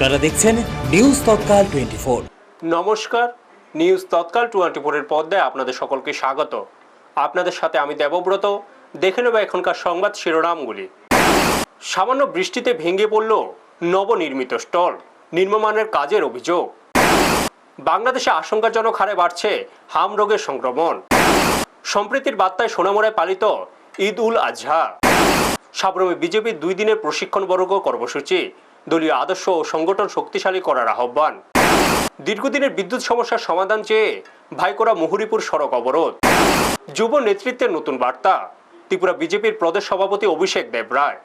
আপনারা দেখছেন নিউজ তৎকাল 24। নমস্কার, নিউজ তৎকাল 24-এর পর্দায় আপনাদের সকলকে স্বাগত। আপনাদের সাথে আমি দেবব্রত। দেখে নেব এখনকার সংবাদ শিরোনামগুলি। সামান্য বৃষ্টিতে ভেঙে পড়ল নবনির্মিত স্টল, নিম্নমানের কাজের অভিযোগ। বাংলাদেশে আশঙ্কাজনক হারে বাড়ছে হাম রোগের সংক্রমণ। সম্প্রীতির বার্তায় সোনামুড়ায় পালিত ঈদ উল আজহা। সাবরমে বিজেপির 2 দিনের প্রশিক্ষণবর্গ কর্মসূচি, দলীয় আদর্শ ও সংগঠন শক্তিশালী করার আহ্বান। দীর্ঘদিনের বিদ্যুৎ সমস্যার সমাধান চেয়ে ভাইকোড়া মুহুরীপুর সড়ক অবরোধ। যুব নেতৃত্বের নতুন বার্তা, ত্রিপুরা বিজেপির প্রদেশ সভাপতি অভিষেক দেবরায়।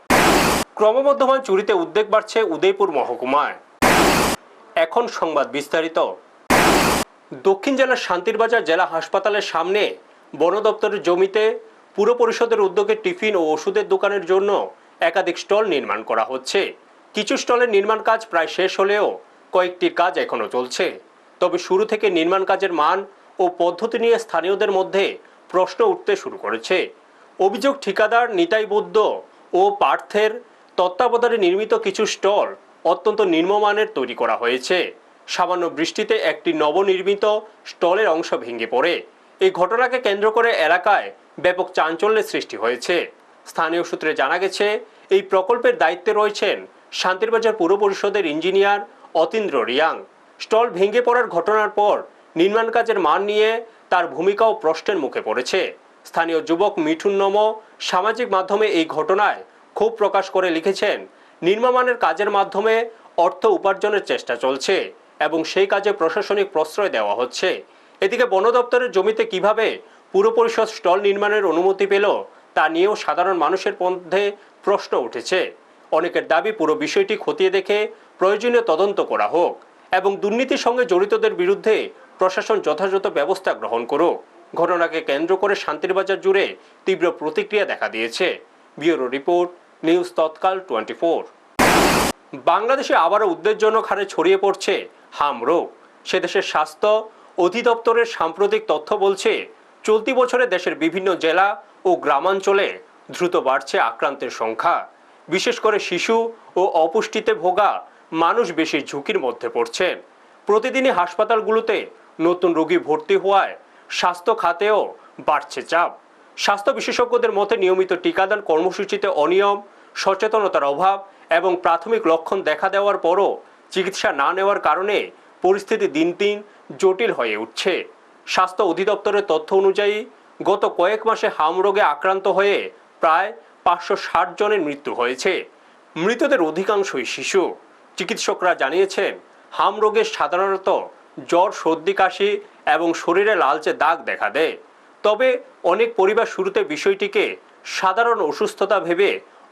ক্রমবর্ধমান চুরিতে উদ্বেগ বাড়ছে উদয়পুর মহকুমায়। এখন সংবাদ বিস্তারিত। দক্ষিণ জেলার শান্তিরবাজার জেলা হাসপাতালের সামনে বন দপ্তরের জমিতে পুর পরিষদের উদ্যোগে টিফিন ও ওষুধের দোকানের জন্য একাধিক স্টল নির্মাণ করা হচ্ছে। কিছু স্টলের নির্মাণ কাজ প্রায় শেষ হলেও কয়েকটির কাজ এখনও চলছে। তবে শুরু থেকে নির্মাণ কাজের মান ও পদ্ধতি নিয়ে স্থানীয়দের মধ্যে প্রশ্ন উঠতে শুরু করেছে। অভিযোগ, ঠিকাদার নিতাই বৌদ্ধ ও পার্থের তত্ত্বাবধানে নির্মিত কিছু স্টল অত্যন্ত নিম্নমানের তৈরি করা হয়েছে। সামান্য বৃষ্টিতে একটি নবনির্মিত স্টলের অংশ ভেঙে পড়ে। এই ঘটনাকে কেন্দ্র করে এলাকায় ব্যাপক চাঞ্চল্যের সৃষ্টি হয়েছে। স্থানীয় সূত্রে জানা গেছে, এই প্রকল্পের দায়িত্বে রয়েছেন শান্তিরবাজার পুর পরিষদের ইঞ্জিনিয়ার অতীন্দ্র রিয়াং। স্টল ভেঙে পড়ার ঘটনার পর নির্মাণ কাজের মান নিয়ে তার ভূমিকাও প্রশ্নের মুখে পড়েছে। স্থানীয় যুবক মিঠুন নমো সামাজিক মাধ্যমে এই ঘটনায় ক্ষোভ প্রকাশ করে লিখেছেন, নিম্নমানের কাজের মাধ্যমে অর্থ উপার্জনের চেষ্টা চলছে এবং সেই কাজে প্রশাসনিক প্রশ্রয় দেওয়া হচ্ছে। এদিকে বন দপ্তরের জমিতে কিভাবে পুর পরিষদ স্টল নির্মাণের অনুমতি পেল তা নিয়েও সাধারণ মানুষের মধ্যে প্রশ্ন উঠেছে। অনেকের দাবি, পুরো বিষয়টি খতিয়ে দেখে প্রয়োজনীয় তদন্ত করা হোক এবং দুর্নীতির সঙ্গে জড়িতদের বিরুদ্ধে প্রশাসন যথাযথ ব্যবস্থা গ্রহণ করুক। ঘটনাকে কেন্দ্র করে শান্তিরবাজার জুড়ে তীব্র প্রতিক্রিয়া দেখা দিয়েছে। ব্যুরো রিপোর্ট, নিউজ তৎকাল 24। বাংলাদেশে আবারও উদ্বেগজনক হারে ছড়িয়ে পড়ছে হাম রোগ। সে দেশের স্বাস্থ্য অধিদপ্তরের সাম্প্রতিক তথ্য বলছে, চলতি বছরে দেশের বিভিন্ন জেলা ও গ্রামাঞ্চলে দ্রুত বাড়ছে আক্রান্তের সংখ্যা। বিশেষ করে শিশু ও অপুষ্টিতে ভোগা মানুষ বেশি ঝুঁকির মধ্যে পড়ছেন। প্রতিদিনই হাসপাতালগুলোতে নতুন রোগী ভর্তি হওয়ায় স্বাস্থ্য খাতেও বাড়ছে চাপ। স্বাস্থ্য বিশেষজ্ঞদের মতে, নিয়মিত টিকাদান কর্মসূচিতে অনিয়ম, সচেতনতার অভাব এবং প্রাথমিক লক্ষণ দেখা দেওয়ার পরও চিকিৎসা না নেওয়ার কারণে পরিস্থিতি দিন দিন জটিল হয়ে উঠছে। স্বাস্থ্য অধিদপ্তরের তথ্য অনুযায়ী গত কয়েক মাসে হাম রোগে আক্রান্ত হয়ে প্রায় 560 জনের মৃত্যু হয়েছে। মৃতদের অধিকাংশই শিশু। চিকিৎসকরা জানিয়েছেন, হাম রোগে সাধারণত জ্বর, সর্দি, কাশি এবং শরীরে লালচে দাগ দেখা দেয়। তবে অনেক পরিবার শুরুতে বিষয়টিকে সাধারণ অসুস্থতা ভেবে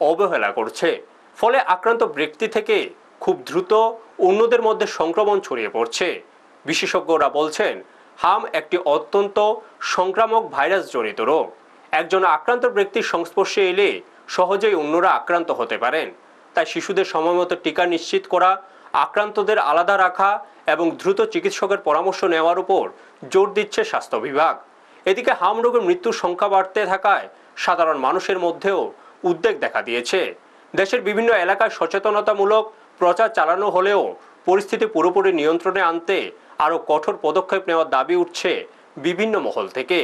অবহেলা করছে। ফলে আক্রান্ত ব্যক্তি থেকে খুব দ্রুত অন্যদের মধ্যে সংক্রমণ ছড়িয়ে পড়ছে। বিশেষজ্ঞরা বলছেন, হাম একটি অত্যন্ত সংক্রামক ভাইরাস জনিত রোগ। একজন আক্রান্ত ব্যক্তির সংস্পর্শে এলে সহজেই অন্যরা আক্রান্ত হতে পারেন। তাই শিশুদের সময়মতো টিকা নিশ্চিত করা, আক্রান্তদের আলাদা রাখা এবং দ্রুত চিকিৎসকের পরামর্শ নেওয়ার উপর জোর দিচ্ছে স্বাস্থ্য বিভাগ। এদিকে হাম রোগে মৃত্যুর সংখ্যা বাড়তে থাকায় সাধারণ মানুষের মধ্যেও উদ্বেগ দেখা দিয়েছে। দেশের বিভিন্ন এলাকায় সচেতনতামূলক প্রচার চালানো হলেও পরিস্থিতি পুরোপুরি নিয়ন্ত্রণে আনতে আরও কঠোর পদক্ষেপ নেওয়ার দাবি উঠছে বিভিন্ন মহল থেকে।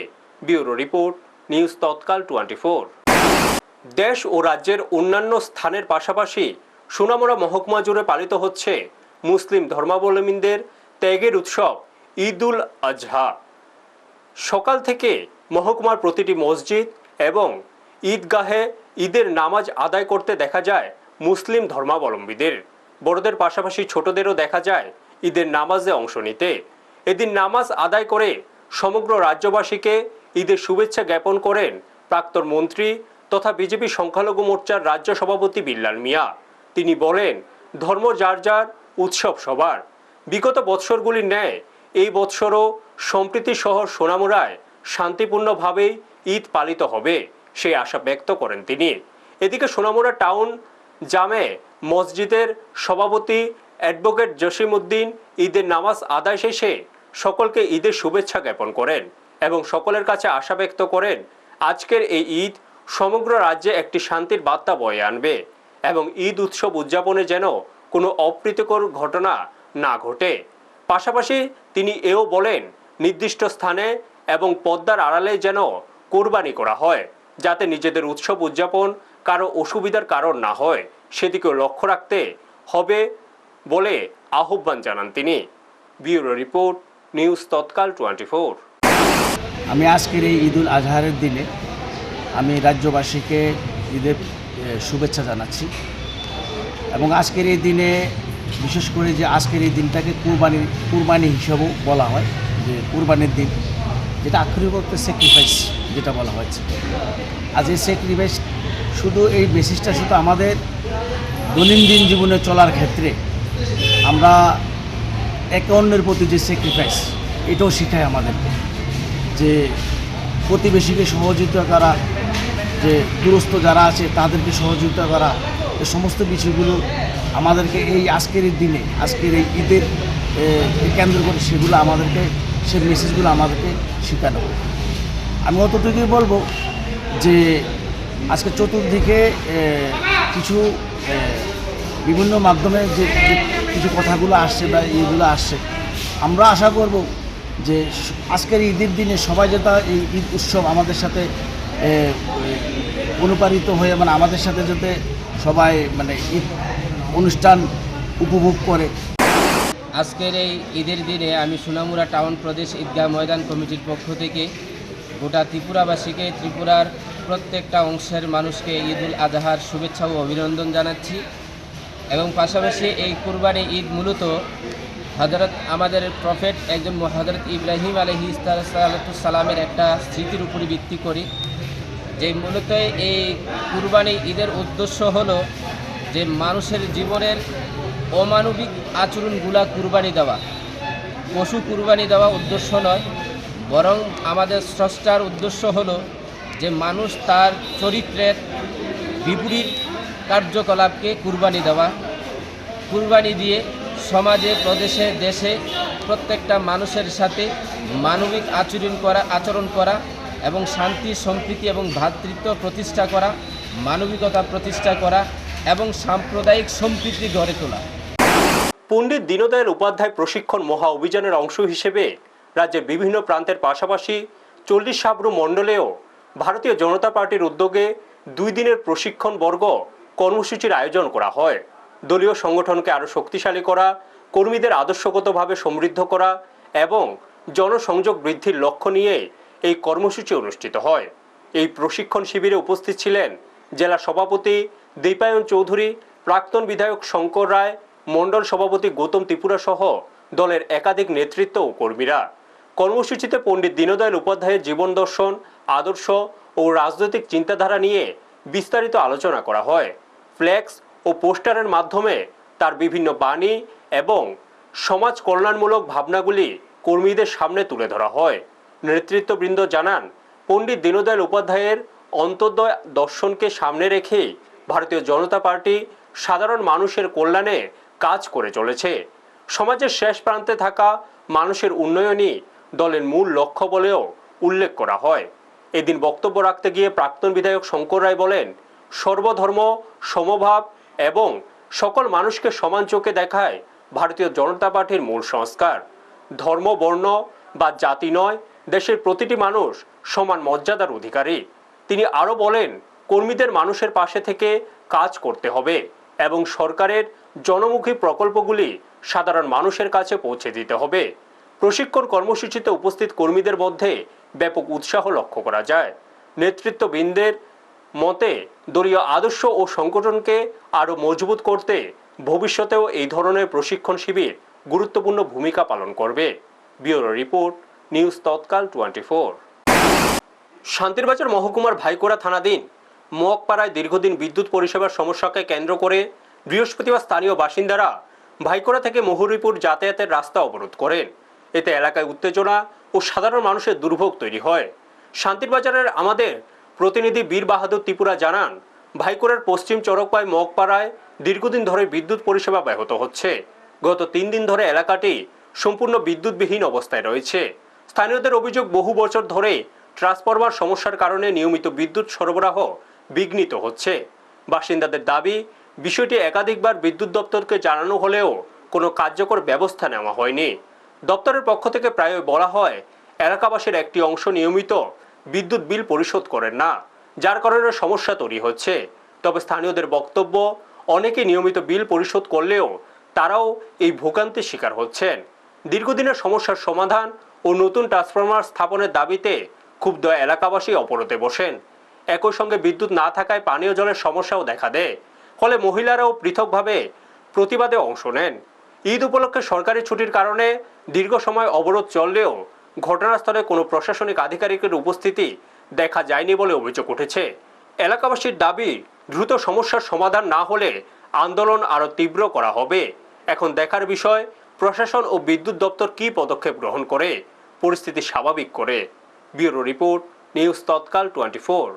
ব্যুরো রিপোর্ট, নিউজ তৎকাল 24। দেশ ও রাজ্যের অন্যান্য স্থানের পাশাপাশি সোনামুড়া মহকুমা জুড়ে পালিত হচ্ছে মুসলিম ধর্মাবলম্বীদের ত্যাগের উৎসব ঈদ উল আজহা। সকাল থেকে মহকুমার প্রতিটি মসজিদ এবং ঈদগাহে ঈদের নামাজ আদায় করতে দেখা যায় মুসলিম ধর্মাবলম্বীদের। বড়দের পাশাপাশি ছোটদেরও দেখা যায় ঈদের নামাজে অংশ নিতে। এদিন নামাজ আদায় করে সমগ্র রাজ্যবাসীকে ঈদের শুভেচ্ছা জ্ঞাপন করেন প্রাক্তন মন্ত্রী তথা বিজেপি সংখ্যালঘু মোর্চার রাজ্য সভাপতি বিল্লাল মিয়া। তিনি বলেন, ধর্ম যার যার, উৎসব সবার। বিগত বৎসরগুলির ন্যায় এই বৎসরও সম্প্রীতি শহর সোনামুড়ায় শান্তিপূর্ণভাবেই ঈদ পালিত হবে, সেই আশা ব্যক্ত করেন তিনি। এদিকে সোনামুড়া টাউন জামে মসজিদের সভাপতি অ্যাডভোকেট জসিম উদ্দিন ঈদের নামাজ আদায় শেষে সকলকে ঈদের শুভেচ্ছা জ্ঞাপন করেন এবং সকলের কাছে আশা ব্যক্ত করেন, আজকের এই ঈদ সমগ্র রাজ্যে একটি শান্তির বার্তা বয়ে আনবে এবং ঈদ উৎসব উদযাপনে যেন কোনো অপ্রীতিকর ঘটনা না ঘটে। পাশাপাশি তিনি এও বলেন, নির্দিষ্ট স্থানে এবং পর্দার আড়ালে যেন কোরবানি করা হয়, যাতে নিজেদের উৎসব উদযাপন কারো অসুবিধার কারণ না হয়, সেদিকেও লক্ষ্য রাখতে হবে বলে আহ্বান জানান তিনি। ব্যুরো রিপোর্ট, নিউজ তৎকাল 24। আমি আজকের এই ঈদুল আজহারের দিনে আমি রাজ্যবাসীকে ঈদের শুভেচ্ছা জানাচ্ছি এবং আজকের এই দিনে বিশেষ করে যে আজকের এই দিনটাকে কুরবানি হিসাবেও বলা হয়, যে কুরবানির দিন, যেটা আক্ষরিক অর্থে স্যাক্রিফাইস যেটা বলা হয়েছে। আজ এই স্যাক্রিফাইস শুধু এই বেসিসটা শুধু আমাদের দৈনন্দিন জীবনে চলার ক্ষেত্রে আমরা একে অন্যের প্রতি যে স্যাক্রিফাইস, এটাও শেখায় আমাদেরকে, যে প্রতিবেশীকে সহযোগিতা করা, যে দূরস্থ যারা আছে তাদেরকে সহযোগিতা করা, এই সমস্ত বিষয়গুলো আমাদেরকে এই আজকের এই দিনে, আজকের এই ঈদের কেন্দ্র করে সেগুলো আমাদেরকে, সেই মেসেজগুলো আমাদেরকে শেখানো। আমি অতটুকুই বলবো যে আজকে চতুর্দিকে কিছু বিভিন্ন মাধ্যমে যে কিছু কথাগুলো আসছে বা এইগুলো আসছে, আমরা আশা করব যে আজকের ঈদের দিনে সবাই যাতে এই ঈদ উৎসব আমাদের সাথে অনুপ্রাণিত হয়ে, মানে আমাদের সাথে যাতে সবাই মানে ঈদ অনুষ্ঠান উপভোগ করে। আজকের এই ঈদের দিনে আমি সোনামুড়া টাউন প্রদেশ ঈদগাহ ময়দান কমিটির পক্ষ থেকে গোটা ত্রিপুরাবাসীকে, ত্রিপুরার প্রত্যেকটা অংশের মানুষকে ঈদুল আজহার শুভেচ্ছা ও অভিনন্দন জানাচ্ছি। এবং পাশাপাশি এই কুরবানি ঈদ মূলত আমাদের প্রফেট একজন হযরত ইব্রাহিম আলাইহিস সালামের একটা স্মৃতির উপর ভিত্তি করে, যে মূলত এই কুরবানি ঈদের উদ্দেশ্য হলো যে মানুষের জীবনের অমানবিক আচরণগুলা কুরবানি দেওয়া, পশু কুরবানি দেওয়া উদ্দেশ্য নয়, বরং আমাদের স্রষ্টার উদ্দেশ্য হলো যে মানুষ তার চরিত্রের বিপরীত কার্যকলাপকে কুরবানি দেওয়া, কুরবানি দিয়ে সমাজে, প্রদেশে, দেশে প্রত্যেকটা মানুষের সাথে মানবিক আচরণ করা এবং শান্তি, সম্প্রীতি এবং ভ্রাতৃত্ব প্রতিষ্ঠা করা, মানবিকতা প্রতিষ্ঠা করা এবং সাম্প্রদায়িক সম্প্রীতি গড়ে তোলা। পণ্ডিত দীনদয়াল উপাধ্যায় প্রশিক্ষণ মহা অভিযানের অংশ হিসেবে রাজ্যের বিভিন্ন প্রান্তের পাশাপাশি 40 সাবরু মণ্ডলেও ভারতীয় জনতা পার্টির উদ্যোগে 2 দিনের প্রশিক্ষণ বর্গ কর্মসূচির আয়োজন করা হয়। দলীয় সংগঠনকে আরও শক্তিশালী করা, কর্মীদের আদর্শগতভাবে সমৃদ্ধ করা এবং জনসংযোগ বৃদ্ধির লক্ষ্য নিয়ে এই কর্মসূচি অনুষ্ঠিত হয়। এই প্রশিক্ষণ শিবিরে উপস্থিত ছিলেন জেলা সভাপতি দীপায়ন চৌধুরী, প্রাক্তন বিধায়ক শঙ্কর রায়, মণ্ডল সভাপতি গৌতম ত্রিপুরা সহ দলের একাধিক নেতৃত্ব ও কর্মীরা। কর্মসূচিতে পণ্ডিত দীনদয়াল উপাধ্যায়ের জীবন দর্শন, আদর্শ ও রাজনৈতিক চিন্তাধারা নিয়ে বিস্তারিত আলোচনা করা হয়। ফ্লেক্স ও পোস্টারের মাধ্যমে তার বিভিন্ন বাণী এবং সমাজ কল্যাণমূলক ভাবনাগুলি কর্মীদের সামনে তুলে ধরা হয়। নেতৃত্ববৃন্দ জানান, পণ্ডিত দীনদয়াল উপাধ্যায়ের অন্তোদয় দর্শনকে সামনে রেখেই ভারতীয় জনতা পার্টি সাধারণ মানুষের কল্যাণে কাজ করে চলেছে। সমাজের শেষ প্রান্তে থাকা মানুষের উন্নয়নই দলের মূল লক্ষ্য বলেও উল্লেখ করা হয়। এদিন বক্তব্য রাখতে গিয়ে প্রাক্তন বিধায়ক শঙ্কর রায় বলেন, সর্বধর্ম সমভাব এবং সকল মানুষকে সমান চোখে দেখায় ভারতীয় জনতা পার্টির মূল সংস্কার। ধর্ম, বর্ণ বা জাতি নয়, দেশের প্রতিটি মানুষ সমান মর্যাদার অধিকারী। তিনি আরও বলেন, কর্মীদের মানুষের পাশে থেকে কাজ করতে হবে এবং সরকারের জনমুখী প্রকল্পগুলি সাধারণ মানুষের কাছে পৌঁছে দিতে হবে। প্রশিক্ষণ কর্মসূচিতে উপস্থিত কর্মীদের মধ্যে ব্যাপক উৎসাহ লক্ষ্য করা যায়। নেতৃত্ববৃন্দের মতে দলীয় আদর্শ ও সংগঠনকে আরও মজবুত করতে ভবিষ্যতেও এই ধরনের প্রশিক্ষণ শিবির গুরুত্বপূর্ণ ভূমিকা পালন করবে। ব্যুরো রিপোর্ট, নিউজ তৎকাল 24। শান্তিরবাজার মহকুমার ভাইকোড়া থানাধীন মগপাড়ায় দীর্ঘদিন বিদ্যুৎ পরিষেবার সমস্যাকে কেন্দ্র করে বৃহস্পতিবার স্থানীয় বাসিন্দারা ভাইকোড়া থেকে মহুরীপুর যাতায়াতের রাস্তা অবরোধ করেন। এতে এলাকায় উত্তেজনা ও সাধারণ মানুষের দুর্ভোগ তৈরি হয়। শান্তিরবাজারের আমাদের প্রতিনিধি বীর বাহাদুর ত্রিপুরা জানান, ভাইকোড়ার পশ্চিম চরকপাই মগপাড়ায় দীর্ঘদিন ধরে বিদ্যুৎ পরিষেবা ব্যাহত হচ্ছে। গত 3 দিন ধরে এলাকাটি সম্পূর্ণ বিদ্যুৎবিহীন অবস্থায় রয়েছে। স্থানীয়দের অভিযোগ, বহু বছর ধরে ট্রান্সফরমার সমস্যার কারণে নিয়মিত বিদ্যুৎ সরবরাহ বিঘ্নিত হচ্ছে। বাসিন্দাদের দাবি, বিষয়টি একাধিকবার বিদ্যুৎ দপ্তরকে জানানো হলেও কোনো কার্যকর ব্যবস্থা নেওয়া হয়নি। দপ্তরের পক্ষ থেকে প্রায়ই বলা হয় এলাকাবাসীর একটি অংশ নিয়মিত বিদ্যুৎ বিল পরিশোধ করেন না, যার কারণে সমস্যা তৈরি হচ্ছে। তবে স্থানীয়দের বক্তব্য, অনেকে নিয়মিত বিল পরিশোধ করলেও তারাও এই ভোগান্তির শিকার হচ্ছেন। দীর্ঘদিনের সমস্যার সমাধান ও নতুন ট্রান্সফরমার স্থাপনের দাবিতে ক্ষুব্ধ এলাকাবাসী অবরোধে বসেন। একই সঙ্গে বিদ্যুৎ না থাকায় পানীয় জলের সমস্যাও দেখা দেয়, ফলে মহিলারাও পৃথকভাবে প্রতিবাদে অংশ নেন। ঈদ উপলক্ষে সরকারি ছুটির কারণে দীর্ঘ সময় অবরোধ চললেও ঘটনাস্থলে কোনো প্রশাসনিক আধিকারিকের উপস্থিতি দেখা যায়নি বলে অভিযোগ উঠেছে। এলাকাবাসীর দাবি, দ্রুত সমস্যার সমাধান না হলে আন্দোলন আরও তীব্র করা হবে। এখন দেখার বিষয় প্রশাসন ও বিদ্যুৎ দপ্তর কী পদক্ষেপ গ্রহণ করে পরিস্থিতি স্বাভাবিক করে। ব্যুরো রিপোর্ট, নিউজ তৎকাল 24।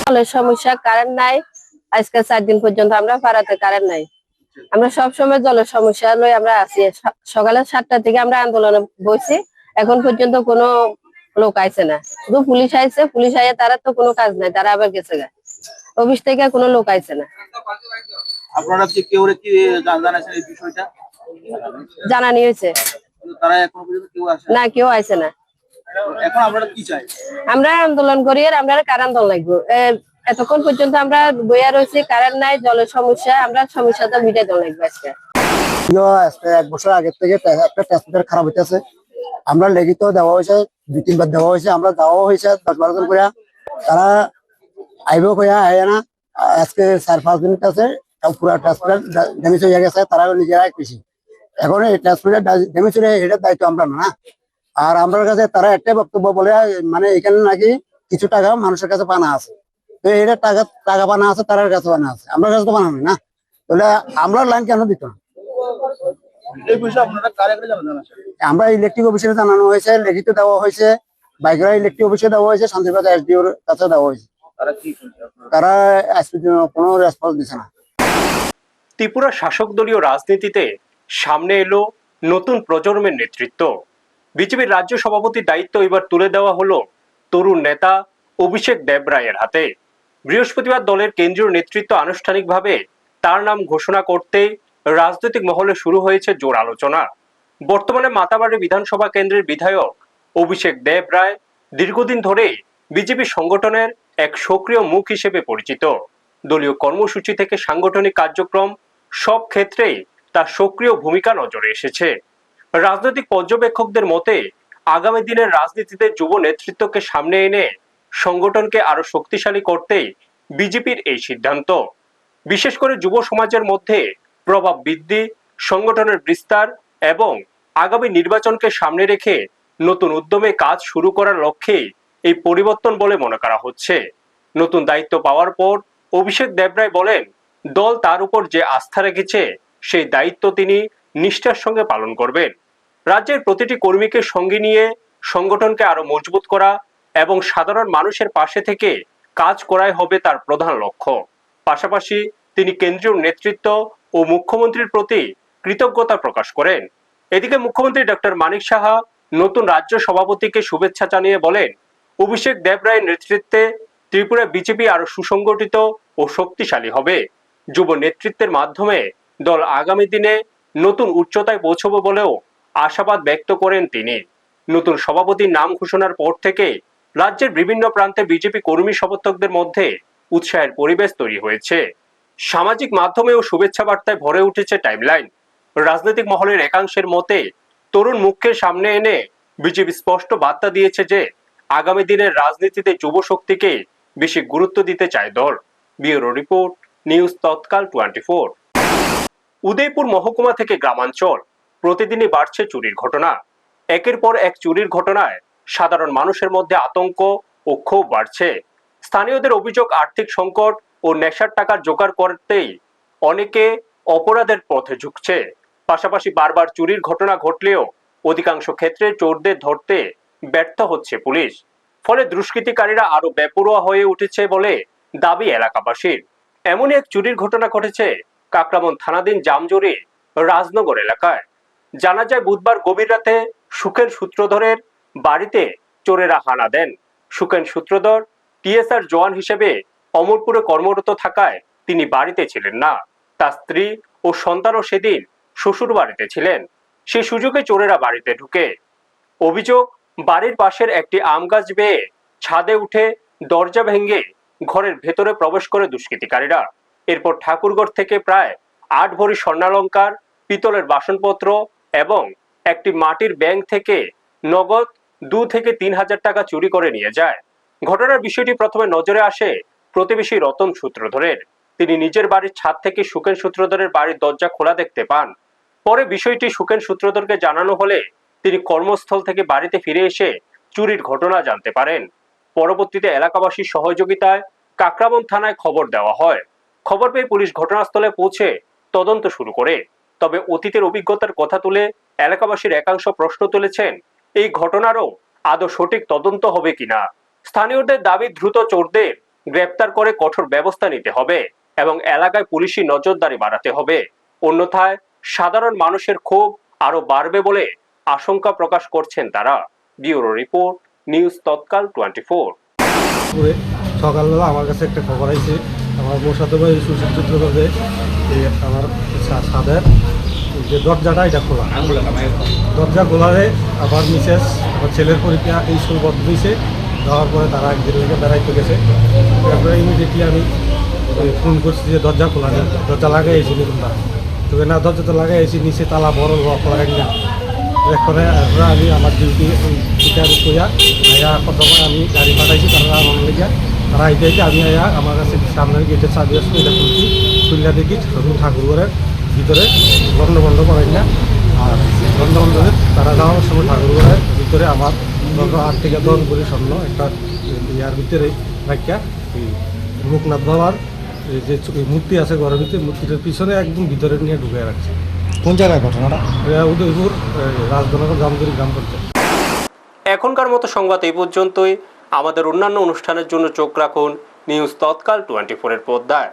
জলের সমস্যা, কারেন্ট নাই। আজকে 4 দিন পর্যন্ত আমরা পাড়াতে কারেন্ট নাই। আমরা সব সময় জলের সমস্যা লই আমরা আছি। সকালে 7টা থেকে আমরা আন্দোলনে বসছি, এখন পর্যন্ত কোনো লোক আইছে না। শুধু পুলিশ আইছে, পুলিশ আইয়ে তারা তো কোনো কাজ নাই, তারা আবার গেছে গা। অফিস থেকে কোনো লোক আইছে না। আপনারা কি কেউ কি জানাছেন এই বিষয়টা? জানানি হয়েছে, তারা এখনো পর্যন্ত কেউ আসে না, কেউ আইছে না। এখন আপনারা কি চাই? আমরা আন্দোলন করি আর আমরা কারেন্ট দল লাগবো। এতক্ষণ পর্যন্ত আমরা বইয়া রয়েছি, কারেন্ট নাই, জলের সমস্যা, আমরা সমস্যাটা মিটাই দল লাগবে। আজকে 1 বছর আগে থেকে একটা ট্রান্সমিটার খারাপ হইতেছে। আমরা লিখিত দেওয়া হয়েছে, 2-3 বার দেওয়া হয়েছে, আমরা দেওয়া হয়েছে 10-12 জন করে। তারা আইব কইয়া আয় না। আজকে 4-5 দিন আছে, পুরো ট্রান্সমিটার ড্যামেজ হয়ে গেছে। তারা নিজেরাই কৃষি এখন এই ট্রান্সমিটার ড্যামেজ হলে এটার দায়িত্ব আমরা না। আর আমার কাছে তারা একটাই বক্তব্য বলে, মানে এখানে নাকি কিছু টাকা মানুষের কাছে পানা আছে। তো এটা টাকা পানা আছে, তার কাছে পানা আছে, আমার কাছে তো পানা নেই না। তাহলে আমরা লাইন কেন দিত না? এই বিষয়ে আপনারা কারে কারে জানাচ্ছেন? আমরা ইলেকট্রিক অফিসে জানানো হয়েছে, লিখিত দেওয়া হয়েছে, বাইকরা ইলেকট্রিক অফিসে দেওয়া হয়েছে, শান্তিবাজার এসডিওর কাছে দেওয়া হয়েছে। তারা কি করছে? তারা কোনো রেসপন্স দিচ্ছে না। ত্রিপুরা শাসক দলীয় রাজনীতিতে সামনে এলো নতুন প্রজন্মের নেতৃত্ব। বিজেপির রাজ্য সভাপতির দায়িত্ব এবার তুলে দেওয়া হলো তরুণ নেতা অভিষেক দেবরায়ের হাতে। বৃহস্পতিবার দলের কেন্দ্রীয় নেতৃত্ব আনুষ্ঠানিকভাবে তার নাম ঘোষণা করতেই রাজনৈতিক মহলে শুরু হয়েছে জোর আলোচনা। বর্তমানে মাতাবাড়ি বিধানসভা কেন্দ্রের বিধায়ক অভিষেক দেবরায় দীর্ঘদিন ধরে বিজেপি সংগঠনের এক সক্রিয় মুখ হিসেবে পরিচিত। দলীয় কর্মসূচি থেকে সাংগঠনিক কার্যক্রম সব ক্ষেত্রেই তার সক্রিয় ভূমিকা নজরে এসেছে। রাজনৈতিক পর্যবেক্ষকদের মতে আগামী দিনের রাজনীতিতে যুব নেতৃত্বকে সামনে এনে সংগঠনকে আরো শক্তিশালী করতেই বিজেপির এই সিদ্ধান্ত। বিশেষ করে যুব সমাজের মধ্যে প্রভাব বৃদ্ধি, সংগঠনের বিস্তার এবং আগামী নির্বাচনকে সামনে রেখে নতুন উদ্যমে কাজ শুরু করার লক্ষ্যেই এই পরিবর্তন বলে মনে করা হচ্ছে। নতুন দায়িত্ব পাওয়ার পর অভিষেক দেবরায় বলেন, দল তার উপর যে আস্থা রেখেছে সেই দায়িত্ব তিনি নিষ্ঠার সঙ্গে পালন করবেন। রাজ্যের প্রতিটি কর্মীকে সঙ্গে নিয়ে সংগঠনকে আরো মজবুত করা এবং সাধারণ মানুষের পাশে থেকে কাজ করাই হবে তার প্রধান লক্ষ্য। পাশাপাশি তিনি কেন্দ্রীয় নেতৃত্ব ও মুখ্যমন্ত্রীর প্রতি কৃতজ্ঞতা প্রকাশ করেন। এদিকে মুখ্যমন্ত্রী ডক্টর মানিক সাহা নতুন রাজ্য সভাপতিকে শুভেচ্ছা জানিয়ে বলেন, অভিষেক দেবরায়ের নেতৃত্বে ত্রিপুরা বিজেপি আরো সুসংগঠিত ও শক্তিশালী হবে। যুব নেতৃত্বের মাধ্যমে দল আগামী দিনে নতুন উচ্চতায় পৌঁছবে বলেও আশাবাদ ব্যক্ত করেন তিনি। নতুন সভাপতির নাম ঘোষণার পর থেকে রাজ্যের বিভিন্ন প্রান্তে বিজেপি কর্মী সমর্থকদের মধ্যে উৎসাহের পরিবেশ তৈরি হয়েছে। সামাজিক মাধ্যমেও শুভেচ্ছা বার্তায় ভরে উঠেছে টাইমলাইন। রাজনৈতিক মহলের একাংশের মতে তরুণ মুখকে সামনে এনে বিজেপি স্পষ্ট বার্তা দিয়েছে যে আগামী দিনের রাজনীতিতে যুব শক্তিকে বেশি গুরুত্ব দিতে চায় দল। ব্যুরো রিপোর্ট, নিউজ তৎকাল 24। উদয়পুর মহকুমা থেকে গ্রামাঞ্চল প্রতিদিনই বাড়ছে চুরির ঘটনা। একের পর এক চুরির ঘটনায় সাধারণ মানুষের মধ্যে আতঙ্ক ও ক্ষোভ বাড়ছে। স্থানীয়দের অভিযোগ, আর্থিক সংকট ও নেশার টাকার জোগাড় করতেই অনেকে অপরাধের পথে ঝুঁকছে। পাশাপাশি বারবার চুরির ঘটনা ঘটলেও অধিকাংশ ক্ষেত্রে চোরদের ধরতে ব্যর্থ হচ্ছে পুলিশ। ফলে দুষ্কৃতিকারীরা আরো বেপরোয়া হয়ে উঠেছে বলে দাবি এলাকাবাসীর। এমনই এক চুরির ঘটনা ঘটেছে কাকরামন থানাধীন জামজুরি রাজনগর এলাকায়। জানা যায়, বুধবার গভীর রাতে সুখেন সূত্রধরের বাড়িতে চোরেরা হানা দেন। সুখেন সূত্রধর টিএসআর জওয়ান হিসেবে অমরপুরে কর্মরত থাকায় তিনি বাড়িতে ছিলেন না। তার স্ত্রী ও সন্তানও সেদিন শ্বশুর বাড়িতে ছিলেন। সেই সুযোগে চোরেরা বাড়িতে ঢুকে। অভিযোগ, বাড়ির পাশের একটি আম গাছ বেয়ে ছাদে উঠে দরজা ভেঙে ঘরের ভেতরে প্রবেশ করে দুষ্কৃতিকারীরা। এরপর ঠাকুরঘর থেকে প্রায় 8 ভরি স্বর্ণালংকার, পিতলের বাসনপত্র এবং একটি মাটির ব্যাংক থেকে নগদ 2 থেকে 3 হাজার টাকা চুরি করে নিয়ে যায়। ঘটনার বিষয়টি প্রথমে নজরে আসে প্রতিবেশী রতন সূত্রধরের। তিনি নিজের বাড়ির ছাদ থেকে সুখেন সূত্রধরের বাড়ির দরজা খোলা দেখতে পান। পরে বিষয়টি সুখেন সূত্রধরকে জানানো হলে তিনি কর্মস্থল থেকে বাড়িতে ফিরে এসে চুরির ঘটনা জানতে পারেন। পরবর্তীতে এলাকাবাসীর সহযোগিতায় কাকরাবন থানায় খবর দেওয়া হয়। খবর পেয়ে পুলিশ ঘটনাস্থলে পৌঁছে তদন্ত শুরু করে। তবে অতীতের অভিজ্ঞতার কথা তুলে এলাকাবাসীর একাংশ প্রশ্ন তুলেছেন, এই ঘটনারও আদৌ সঠিক তদন্ত হবে কিনা। স্থানীয়দের দাবি, দ্রুত চোরদের গ্রেপ্তার করে কঠোর ব্যবস্থা নিতে হবে এবং এলাকায় পুলিশি নজরদারি বাড়াতে হবে। অন্যথায় সাধারণ মানুষের ক্ষোভ আরো বাড়বে বলে আশঙ্কা প্রকাশ করছেন তারা। ব্যুরো রিপোর্ট, নিউজ তৎকাল 24। সকালবেলা আমার কাছে একটা খবর আছে, আমার মোসাদ ভাই সুচিত্র করবে যে আমার ছাদের যে দরজাটা এটা খোলা, দরজা খোলারে আমার মিসেস, আমার ছেলের পরীক্ষা এই স্কুল বন্ধ দিয়েছে। দেওয়ার পরে তারা একদিন লেগে বেড়াইতে গেছে। তারপরে ইমিডিয়েটলি আমি ফোন করছি যে দরজা খোলা নেই, দরজা লাগাই এসেছি তোমরা। তবে না, দরজা তো লাগাই এসেছি, নিচে তালা বড় লক লাগাই না। এরপরে আমি আমার ডিউটি আমি কইয়া আয়া প্রথমে আমি গাড়ি পাঠাইছি, তারা আমার লেগে তারা আইতে আমি আয়া আমার কাছে সামনের গেটে চাবি আসলো, এটা খুলছি। খুললা দেখি ঠাকুরঘরের ভিতরে বন্ধ করাই না। আর বন্ধ তারা যাওয়ার সময় ঠাকুরঘরের ভিতরে আমার 8 থেকে 10 ভরি স্বর্ণ একটা ইয়ার ভিতরে রাখিয়া লোকনাথ বাবার যে মূর্তি আছে ঘরের ভিতরে, মূর্তিটার পিছনে একদম ভিতরে নিয়ে ঢুকে রাখছে। কোন জায়গায় ঘটনাটা? উদয়পুর রাজনগর জামদুরি গ্রাম পঞ্চায়েত। এখনকার মতো সংবাদ এই পর্যন্তই। আমাদের অন্যান্য অনুষ্ঠানের জন্য চোখ রাখুন নিউজ তৎকাল 24-এর পর্দায়।